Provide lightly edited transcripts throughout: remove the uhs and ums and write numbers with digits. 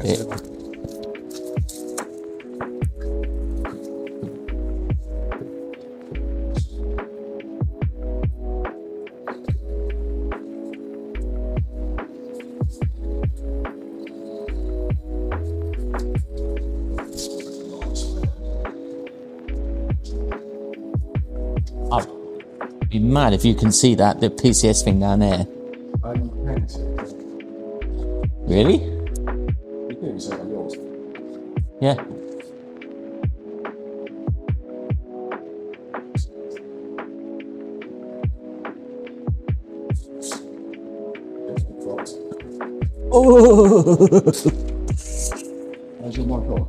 bit. I'd be mad if you can see the PCS thing down there. Really? You can see it on yours. Yeah. Oh! How's your mic on?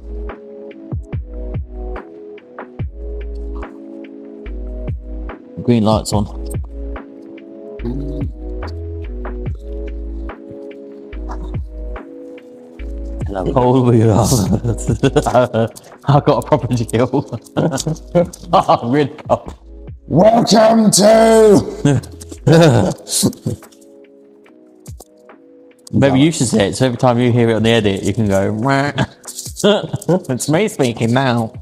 Green light's on. How old were you? I got a proper deal. Oh, really? Welcome to... Maybe you should say it, so every time you hear it on the edit, you can go, "Wah." It's me speaking now.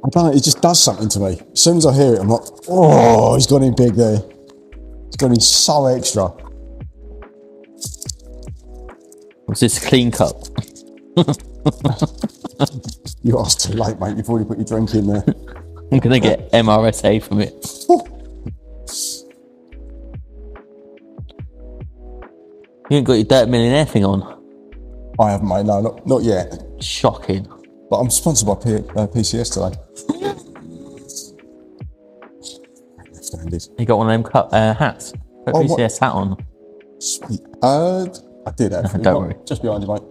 I don't know, it just does something to me. As soon as I hear it, I'm like, oh, he's gone in big there. He's gone in so extra. Was this a clean cup? You asked too late, mate. You've already put your drink in there. I'm going to get MRSA from it. You ain't got your Dirt Millionaire thing on? I haven't, mate. No, not yet. Shocking. But I'm sponsored by PCS today. Left-handed. You got one of them hats? Put PCS hat on. Sweet. I did actually. Don't worry. Just behind you, mate.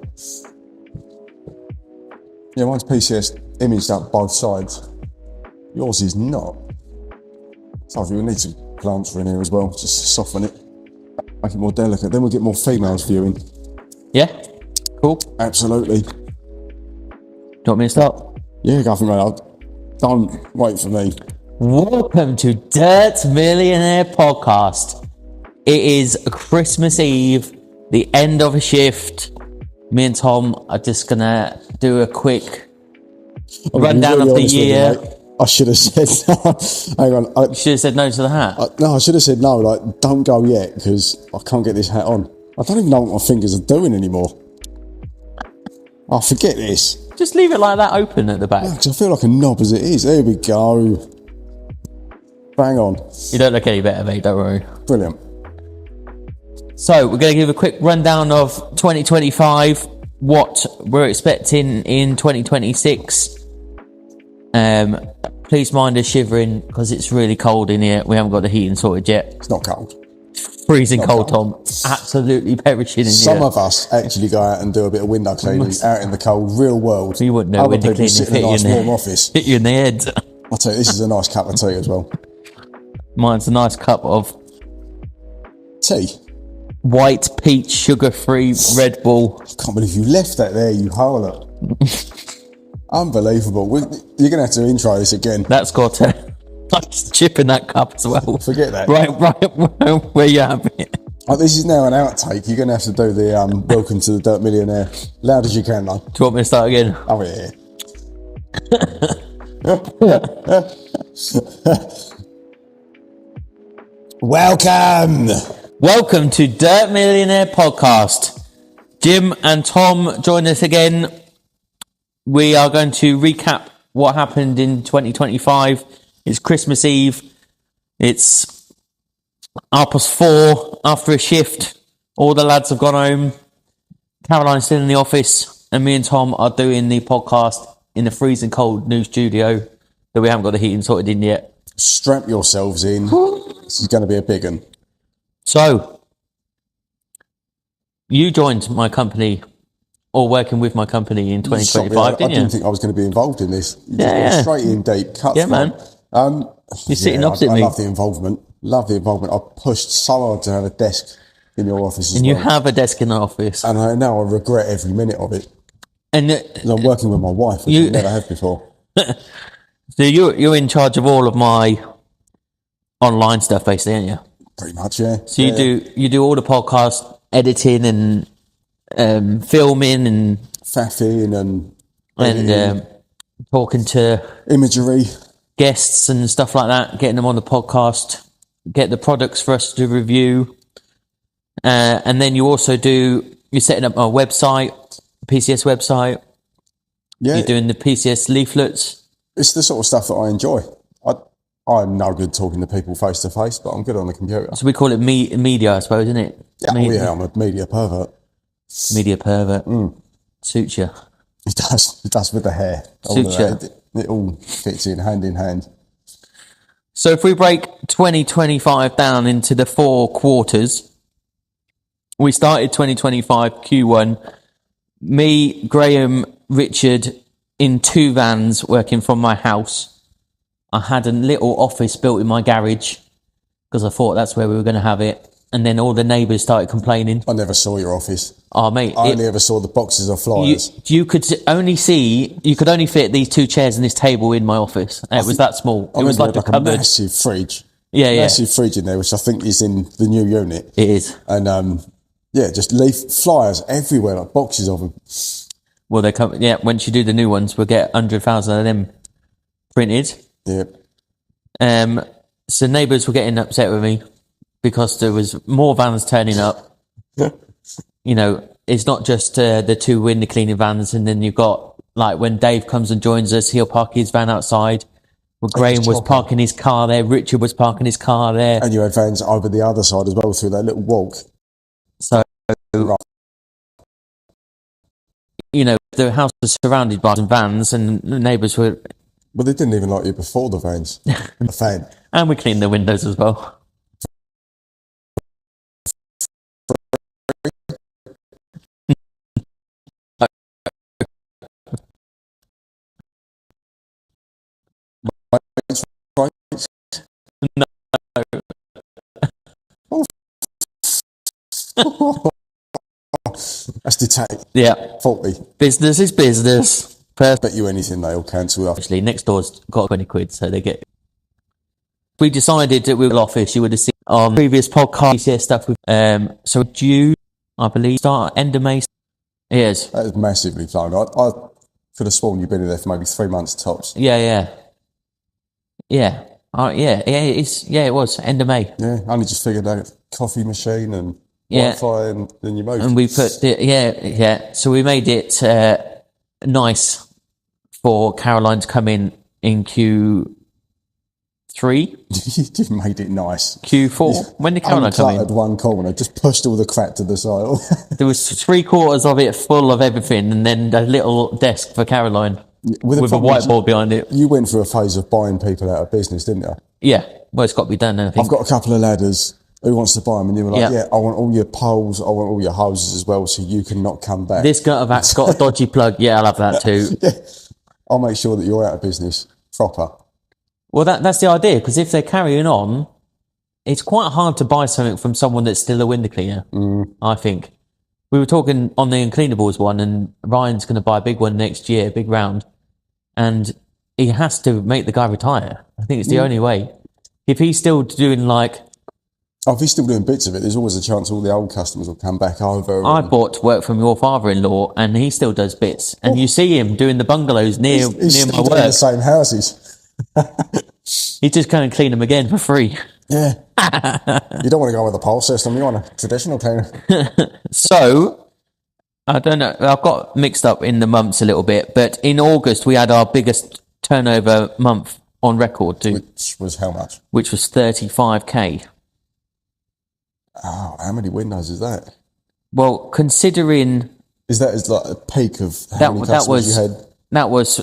Yeah, mine's PCS imaged up both sides. Yours is not. So we need some plants in here as well, just to soften it, make it more delicate. Then we'll get more females viewing. Yeah? Cool. Absolutely. Do you want me to start? Yeah, go for me. Don't wait for me. Welcome to Dirt Millionaire Podcast. It is Christmas Eve, the end of a shift. Me and Tom are just gonna do a quick rundown of the year. I should have said no. Hang on. You should have said no to the hat. No, I should have said no. Like, don't go yet because I can't get this hat on. I don't even know what my fingers are doing anymore. I forget this. Just leave it like that open at the back. Because I feel like a knob as it is. There we go. Bang on. You don't look any better, mate. Don't worry. Brilliant. So we're going to give a quick rundown of 2025, what we're expecting in 2026. Please mind us shivering because it's really cold in here. We haven't got the heating sorted yet. It's not cold. Freezing cold, Tom. Absolutely perishing in here. Some of us actually go out and do a bit of window cleaning out in the cold, real world. You wouldn't know window cleaning sit in a nice warm office. Hit you in the head. I'll tell you, this is a nice cup of tea as well. Mine's a nice cup of tea. White peach sugar-free Red Bull. I can't believe you left that there, you harlot. Unbelievable. You're going to have to intro this again. That's got a nice chip in that cup as well. Forget that. Right where you have it. Oh, this is now an outtake. You're going to have to do the welcome to the Dirt Millionaire. Loud as you can, though. Do you want me to start again? Oh, yeah. Welcome to Dirt Millionaire Podcast. Jim and Tom join us again. We are going to recap what happened in 2025. It's Christmas Eve. It's 4:30 after a shift. All the lads have gone home. Caroline's still in the office, and me and Tom are doing the podcast in the freezing cold new studio that we haven't got the heating sorted in yet. Strap yourselves in. This is going to be a big one. So, you joined my company, or working with my company in 2025, didn't you? I didn't think I was going to be involved in this. Yeah. Straight in deep, cut yeah, man. You're sitting opposite me. I love the involvement. I pushed so hard to have a desk in your office as well. And you have a desk in the office. And now I regret every minute of it. And I'm working with my wife, which I never have before. So you're in charge of all of my online stuff, basically, aren't you? Pretty much, yeah. So you do all the podcast editing and filming and faffing and talking to imagery. Guests and stuff like that, getting them on the podcast, get the products for us to review. And then you're setting up a website, PCS website. Yeah. You're doing the PCS leaflets. It's the sort of stuff that I enjoy. I'm no good talking to people face to face, but I'm good on the computer. So we call it media, I suppose, isn't it? Yeah, I'm a media pervert. Media pervert. Suits you. It does with the hair. Suits you. It all fits in hand. So if we break 2025 down into the 4 quarters, we started 2025 Q1. Me, Graham, Richard in 2 vans working from my house. I had a little office built in my garage because I thought that's where we were going to have it. And then all the neighbours started complaining. I never saw your office. Oh, mate. I only ever saw the boxes of flyers. You could only fit these 2 chairs and this table in my office. It was that small. It was like a cupboard. A massive fridge. Yeah. Massive fridge in there, which I think is in the new unit. It is. And, just leaf flyers everywhere, like boxes of them. Well, they come. Yeah, once you do the new ones, we'll get 100,000 of them printed. Yep. So neighbours were getting upset with me because there was more vans turning up. You know, it's not just the 2 window cleaning vans, and then you've got, like, when Dave comes and joins us, he'll park his van outside. Well, Graham was parking his car there. Richard was parking his car there. And you had vans over the other side as well through that little walk. So, you know, the house was surrounded by some vans, and the neighbours were... Well, they didn't even like you before the vans. The fan. And we cleaned the windows as well. No. That's detached. Yeah. 40. Business is business. Bet you anything they'll cancel off. Actually, next door's got 20 quid, so they get... We decided that we will office. You would have seen on previous podcast stuff. So due, I believe, start end of May. Yes. That is massively flown. I could have sworn you've been in there for maybe 3 months tops. Yeah. It was end of May. Yeah, I only just figured out coffee machine and Wi-Fi, and then you moved. And we put it, So we made it nice for Caroline to come in Q3. You made it nice. Q4. When did Caroline come in? Uncluttered one corner, just pushed all the crap to the side. There was 3/4 of it full of everything, and then a little desk for Caroline with a whiteboard behind it. You went through a phase of buying people out of business, didn't you? Yeah. Well, it's got to be done, I think. I've got a couple of ladders. Who wants to buy them? And you were like, I want all your poles, I want all your hoses as well, so you can not come back. This gutter vac got a dodgy plug. Yeah, I'll have that too. Yeah. I'll make sure that you're out of business proper. Well, that's the idea, because if they're carrying on, it's quite hard to buy something from someone that's still a window cleaner, I think. We were talking on the uncleanables one, and Ryan's going to buy a big one next year, big round, and he has to make the guy retire. I think it's the only way. If he's still doing if he's still doing bits of it, there's always a chance all the old customers will come back over. I bought work from your father-in-law, and he still does bits. And you see him doing the bungalows near my still work. doing the same houses. He's just going to clean them again for free. Yeah. You don't want to go with a pole system. You want a traditional cleaner. So, I don't know. I've got mixed up in the months a little bit. But in August, we had our biggest turnover month on record too. Which was how much? Which was 35k. Oh, how many windows is that? Well, considering... Is that like a peak of how many customers you had? That was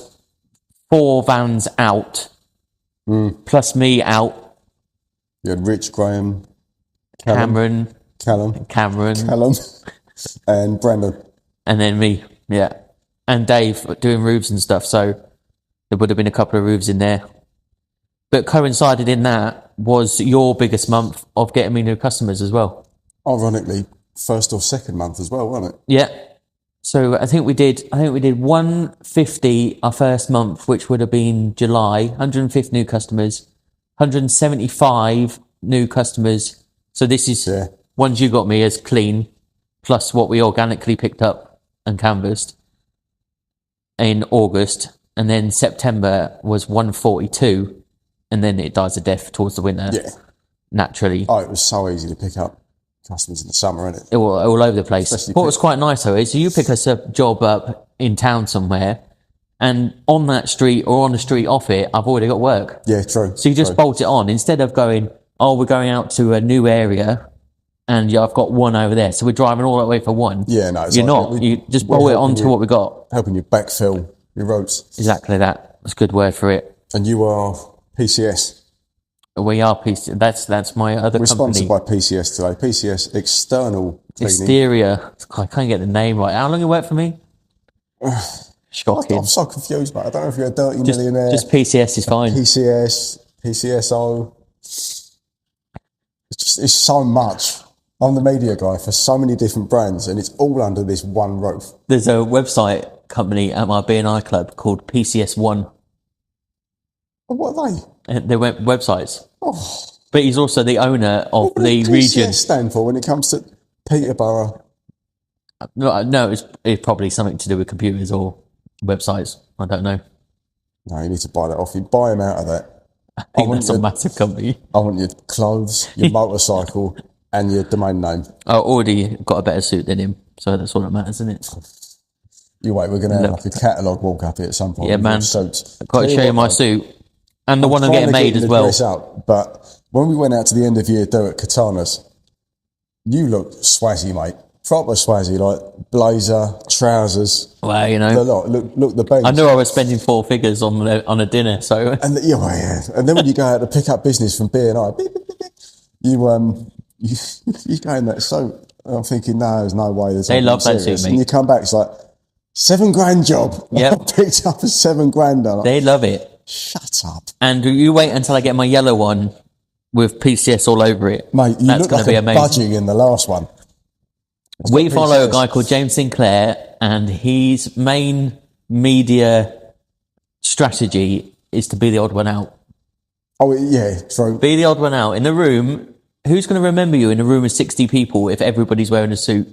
4 vans out, plus me out. You had Rich, Graham, Callum, and Brandon. And then me, yeah. And Dave doing roofs and stuff, so there would have been a couple of roofs in there. But coincided in that was your biggest month of getting me new customers as well. Ironically, first or second month as well, wasn't it? Yeah. So I think we did 150 our first month, which would have been July, 150 new customers, 175 new customers. So this is ones you got me as clean. plus what we organically picked up and canvassed in August, and then September was 142, and then it dies a death towards the winter. Yeah. Naturally. Oh, it was so easy to pick up customers in the summer, isn't it? All over the place. Especially What was quite nice though is you pick us a job up in town somewhere, and on that street or on the street off it, I've already got work. Yeah, true. So you just bolt it on instead of going, oh, we're going out to a new area, and yeah, I've got one over there. So we're driving all that way for one. Yeah, no, it's you're like not. You just bolt it onto what we got. Helping you backfill your roads. Exactly that. That's a good word for it. And you are PCS. We are PCS. That's my other We're company. sponsored by PCS today. PCS External Cleaning. Exterior. I can't get the name right. How long you work for me? Shocking. I'm so confused, mate. I don't know if you're a dirty millionaire. Just PCS is fine. PCS, PCSO. It's so much. I'm the media guy for so many different brands, and it's all under this one roof. There's a website company at my BNI club called PCS One. What are they? And they went websites. Oh, But he's also the owner of what the does region. PCS stand for when it comes to Peterborough? No, it's probably something to do with computers or websites. I don't know. No, you need to buy that off. You buy them out of that. I think that's a massive company. I want your clothes, your motorcycle, and your domain name. I already got a better suit than him, so that's all that matters, isn't it? You wait, we're going to have like a catalogue walk up here at some point. Yeah, man. I've got to show you my suit. And the one I'm getting made as well. Up, but when we went out to the end of year do at Katana's, you looked swazzy, mate. Proper swazzy, like blazer, trousers. Well, you The know, lot. Look the bench. I knew I was spending 4 figures on a dinner, so And yeah. And then when you go out to pick up business from BNI, beep, beep, beep, beep, you go in that suit. I'm thinking, no, there's no way. They love that suit, mate. And you come back, it's like $7,000 job. Yep. I picked up a $7,000 dollar. they love it. Shut up, And you wait until I get my yellow one with PCS all over it. mate. You That's look going like to be a amazing. budgie in the last one. We follow a PCS. guy called James Sinclair, and his main media strategy is to be the odd one out. Oh yeah, true. Be the odd one out. In the room, who's going to remember you in a room of 60 people if everybody's wearing a suit?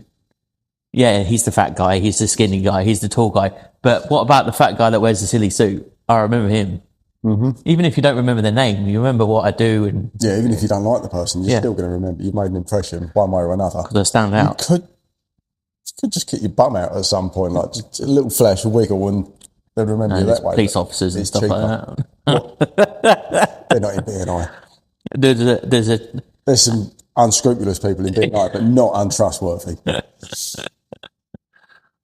Yeah, he's the fat guy, he's the skinny guy, he's the tall guy. But what about the fat guy that wears the silly suit? I remember him. Mm-hmm. Even if you don't remember their name, you remember what I do, and Yeah, even if you don't like the person, you're Yeah. still going to remember. You've made an impression one way or another. they stand out. You could just get your bum out at some point, like just a little flash, a wiggle, and they'll remember you There's that way. police but officers and it's stuff cheaper. like that. They're not in BNI. There's a There's some unscrupulous people in BNI, but not untrustworthy.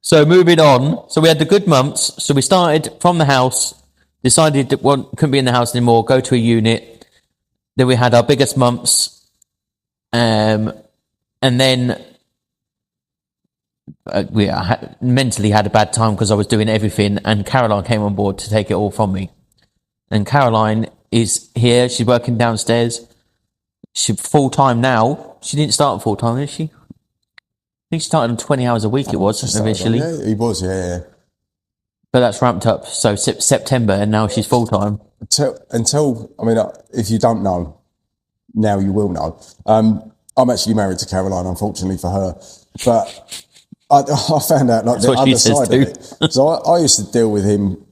So moving on, so we had the good months. So we started from the house, decided that one couldn't be in the house anymore, go to a unit. Then we had our biggest months, and then mentally had a bad time because I was doing everything, and Caroline came on board to take it all from me. And Caroline is here; she's working downstairs. She's full time now. She didn't start full time, did she? I think she started on 20 hours a week. It was initially. Yeah, he was, yeah. But that's ramped up. So September, and now she's full time. Until, I mean, if you don't know, now you will know. I'm actually married to Caroline, unfortunately for her. But I found out like That's the what she other says side too. of it. So I used to deal with him,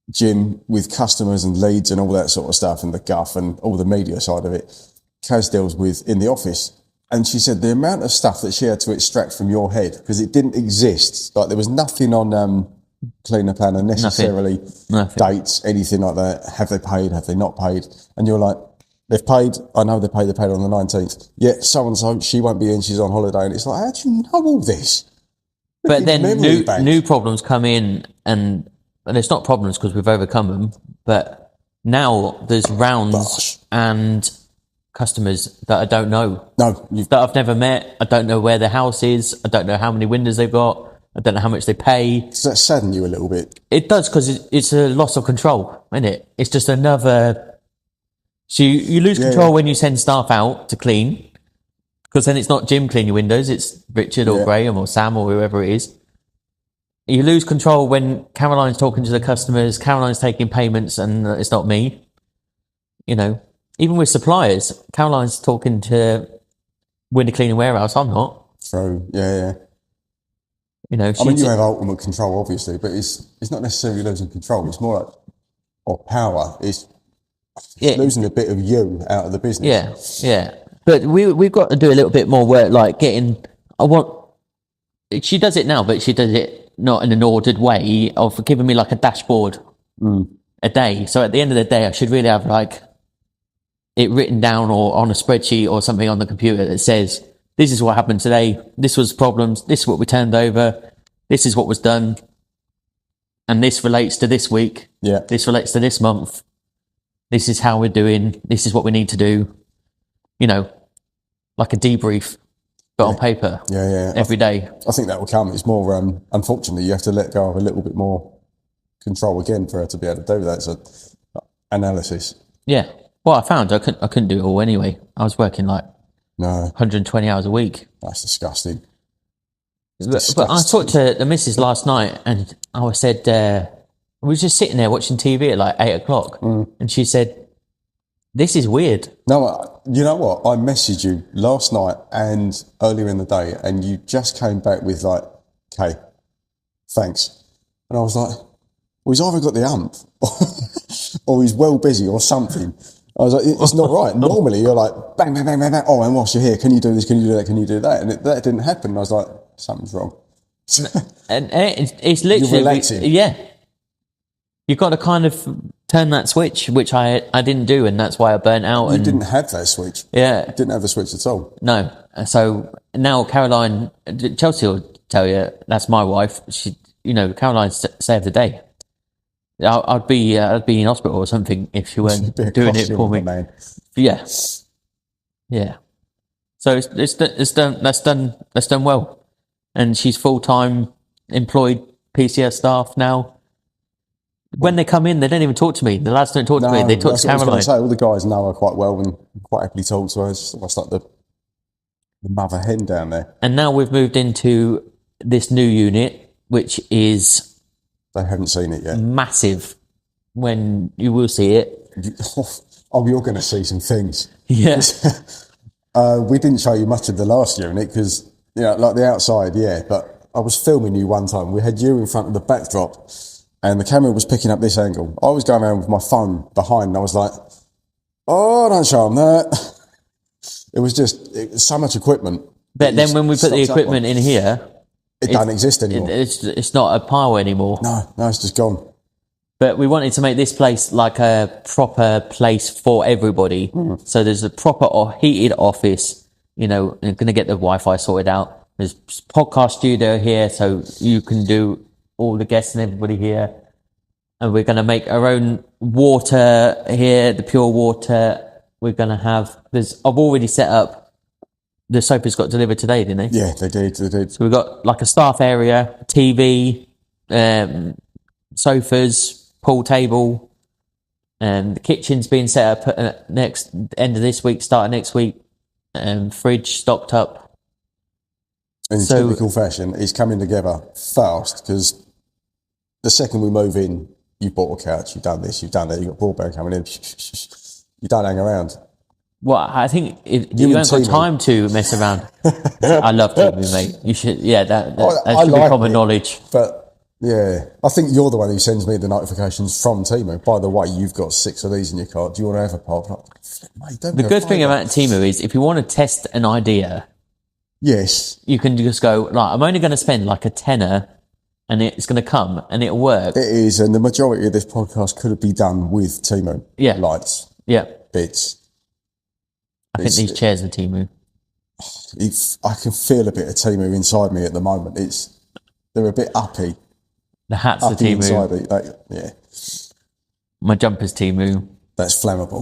Jim, with customers and leads and all that sort of stuff, and the guff and all the media side of it. Kaz deals with in the office. And she said the amount of stuff that she had to extract from your head, because it didn't exist. Like there was nothing on Cleaner Planner necessarily, Nothing. dates, anything like that. Have they paid? Have they not paid? And you're like, they've paid. I know they paid. They paid on the 19th. Yet so-and-so, she won't be in. She's on holiday. And it's like, how do you know all this? But then memory bank. new problems come in, and it's not problems because we've overcome them. But now there's rounds Gosh. and customers that I don't know, No, you've that I've never met. I don't know where their house is. I don't know how many windows they've got. I don't know how much they pay. does that sadden you a little bit? It does, because it's a loss of control, isn't it? It's just another. So you lose control when you send staff out to clean, because then it's not Jim clean your windows, it's Richard or Yeah. Graham or Sam or whoever it is. You lose control when Caroline's talking to the customers, Caroline's taking payments, and it's not me. You know, even with suppliers, Caroline's talking to Winter Cleaning Warehouse, I'm not. True. Yeah. You know, I mean, you have ultimate control, obviously, but it's not necessarily losing control. It's more like, or power. It's losing a bit of you out of the business. Yeah. But we've got to do a little bit more work, like she does it now, but she does it not in an ordered way of giving me like a dashboard a day. So at the end of the day, I should really have like it written down or on a spreadsheet or something on the computer that says, this is what happened today. This was problems. This is what we turned over. This is what was done. And this relates to this week. Yeah. This relates to this month. This is how we're doing. This is what we need to do. You know, like a debrief, but on paper. Yeah. Every day. I think that will come. It's more, unfortunately, you have to let go of a little bit more control again for her to be able to do that. So, analysis. Yeah. Well, I found I couldn't do it all anyway. I was working like 120 hours a week. That's disgusting. But I talked to the missus last night, and I said, we were just sitting there watching TV at like 8 o'clock, and she said, this is weird. No, you know what? I messaged you last night and earlier in the day, and you just came back with like, okay, thanks. And I was like, well, he's either got the hump or he's well busy or something. I was like, it's not right. Normally you're like, bang, bang, bang, bang, bang. Oh, and whilst you're here, can you do this? Can you do that? Can you do that? And that didn't happen. And I was like, something's wrong. And it's literally, You're relaxing. Yeah. You've got to kind of turn that switch, which I didn't do, and that's why I burnt out. You didn't have that switch. Yeah. Didn't have the switch at all. No. So now Caroline, Chelsea will tell you, that's my wife. She, Caroline's saved the day. I'd be in hospital or something if she weren't doing it for me. Man. Yeah. So it's done. That's done well, and she's full-time employed PCS staff now. When they come in, they don't even talk to me. The lads don't talk to me. They talk to Caroline. All the guys know her quite well and quite happily talk to her. It's almost like the mother hen down there. And now we've moved into this new unit, which is. They haven't seen it yet. Massive. When you will see it. You're going to see some things. Yeah. We didn't show you much of the last unit because, like the outside, yeah. But I was filming you one time. We had you in front of the backdrop and the camera was picking up this angle. I was going around with my phone behind and I was like, oh, don't show them that. It was so much equipment. But then when we put the equipment in here, it doesn't exist anymore. It's not a pile anymore. No, it's just gone. But we wanted to make this place like a proper place for everybody. So there's a proper or heated office, and going to get the Wi-Fi sorted out. There's podcast studio here, so you can do all the guests and everybody here. And we're going to make our own water here, the pure water. We're going to have, I've already set up. The sofas got delivered today, didn't they? Yeah, they did. So we've got like a staff area, TV, sofas, pool table, and the kitchen's being set up next end of this week, start of next week, fridge stocked up. In typical fashion, it's coming together fast because the second we move in, you bought a couch, you've done this, you've done that, you've got broadband coming in, you don't hang around. Well, I think if you haven't got time to mess around. I love Timu, mate. You should, that should be common knowledge. But yeah, I think you're the one who sends me the notifications from Timu. By the way, you've got 6 of these in your cart. Do you want to have a pop? Mate, the good thing about Timu is if you want to test an idea, yes, you can just go, like, I'm only going to spend like a tenner and it's going to come and it'll work. It is, and the majority of this podcast could be done with Timu. Yeah. Lights. Yeah. Bits. I think these chairs are Timu. I can feel a bit of Timu inside me at the moment. They're a bit uppy. The hats are Timu. Inside, yeah. My jumper's Timu. That's flammable.